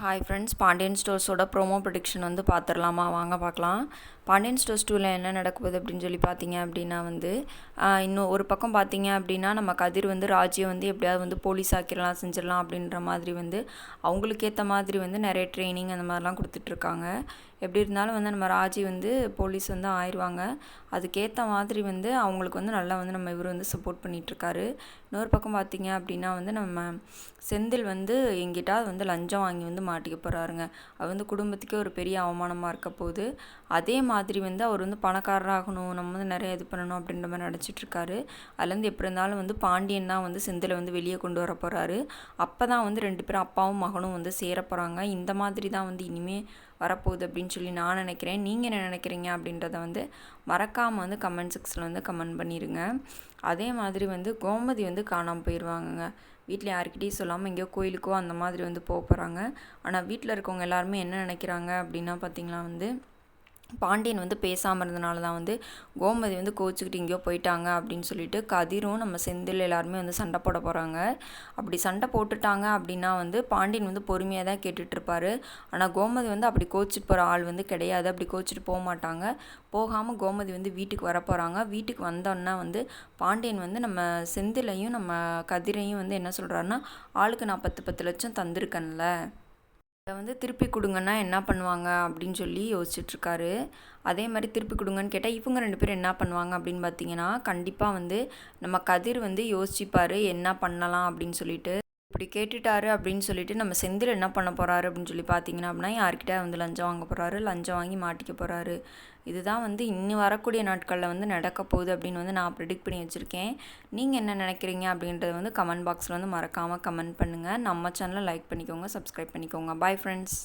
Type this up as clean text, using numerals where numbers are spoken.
Hi friends, Pandian ஸ்டோர்ஸோட promo prediction வந்து பார்த்துடலாமா? வாங்க பார்க்கலாம். பாண்டியன் ஸ்டோர்ஸ் 2ல என்ன நடக்குது அப்படின்னு சொல்லி பார்த்தீங்க அப்படின்னா இன்னும் ஒரு பக்கம் பார்த்தீங்க அப்படின்னா நம்ம கதிர் ராஜியை எப்படியாவது போலீஸ் ஆக்கிடலாம், செஞ்சிடலாம் அப்படின்ற மாதிரி அவங்களுக்கு ஏற்ற மாதிரி நிறைய ட்ரைனிங் அந்த மாதிரிலாம் கொடுத்துட்ருக்காங்க. எப்படி இருந்தாலும் நம்ம ராஜி போலீஸ் ஆயிடுவாங்க. அதுக்கேற்ற மாதிரி அவங்களுக்கு நல்லா நம்ம இவர் சப்போர்ட் பண்ணிகிட்ருக்காரு. இன்னொரு பக்கம் பார்த்தீங்க அப்படின்னா நம்ம செந்தில் எங்கிட்ட லஞ்சம் வாங்கி மாட்டிக்க போகிறாருங்க. அது குடும்பத்துக்கே ஒரு பெரிய அவமானமாக இருக்க போகுது. அதே மாதிரி அவர் பணக்காரராகணும், நம்ம நிறைய இது பண்ணணும் அப்படின்ற மாதிரி நினச்சிட்ருக்காரு. அதுலேருந்து எப்படி இருந்தாலும் பாண்டியன் தான் செந்திலை வெளியே கொண்டு வர போகிறாரு. அப்போ தான் 2 பேரும் அப்பாவும் மகனும் சேர போகிறாங்க. இந்த மாதிரி தான் இனிமேல் வரப்போகுது அப்படின்னு சொல்லி நான் நினைக்கிறேன். நீங்கள் என்ன நினைக்கிறீங்க அப்படின்றத மறக்காமல் கமெண்ட் செக்ஷனில் கமெண்ட் பண்ணிடுங்க. அதே மாதிரி கோமதி காணாமல் போயிடுவாங்கங்க. வீட்டில் யாருக்கிட்டையும் சொல்லாமல் எங்கேயோ கோயிலுக்கோ அந்த மாதிரி போக போகிறாங்க. ஆனால் வீட்டில் இருக்கவங்க எல்லாருமே என்ன நினைக்கிறாங்க அப்படின்னா பார்த்திங்களா, பாண்டியன் பேசாமல் இருந்தனால தான் கோமதி கோச்சிக்கிட்டு எங்கேயோ போயிட்டாங்க அப்படின்னு சொல்லிட்டு கதிரும் நம்ம செந்தில் எல்லாருமே சண்டை போட போகிறாங்க. அப்படி சண்டை போட்டுட்டாங்க அப்படின்னா பாண்டியன் பொறுமையாக தான் கேட்டுட்ருப்பார். ஆனால் கோமதி அப்படி கோச்சிட்டு போகிற ஆள் கிடையாது. அப்படி கோச்சிட்டு போக மாட்டாங்க. போகாமல் கோமதி வீட்டுக்கு வர போகிறாங்க. வீட்டுக்கு வந்தோன்னா பாண்டியன் நம்ம செந்திலையும் நம்ம கதிரையும் என்ன சொல்கிறாருன்னா, ஆளுக்கு நான் 10 லட்சம் தந்திருக்கேன்ல, அதை திருப்பி கொடுங்கன்னா என்ன பண்ணுவாங்க அப்படின்னு சொல்லி யோசிச்சுட்ருக்காரு. அதே மாதிரி திருப்பி கொடுங்கன்னு கேட்டால் இவங்க 2 பேரும் என்ன பண்ணுவாங்க அப்படின்னு பார்த்தீங்கன்னா, கண்டிப்பாக நம்ம கதிர் யோசிச்சுப்பார் என்ன பண்ணலாம் அப்படின்னு சொல்லிட்டு. இப்படி கேட்டுட்டாரு அப்படின்னு சொல்லிட்டு நம்ம செந்தில் என்ன பண்ண போகிறாரு அப்படின்னு சொல்லி பார்த்தீங்கன்னா அப்படின்னா, யார்கிட்ட லஞ்சம் வாங்க போகிறாரு, லஞ்சம் வாங்கி மாட்டிக்க போகிறாரு. இதுதான் இன்னும் வரக்கூடிய நாட்களில் நடக்க போகுது அப்படின்னு நான் ப்ரெடிக்ட் பண்ணி வச்சுருக்கேன். நீங்கள் என்ன நினைக்கிறீங்க அப்படின்றத கமெண்ட் பாக்ஸில் மறக்காமல் கமெண்ட் பண்ணுங்கள். நம்ம சேனலை லைக் பண்ணிக்கோங்க, சப்ஸ்கிரைப் பண்ணிக்கோங்க. Bye friends.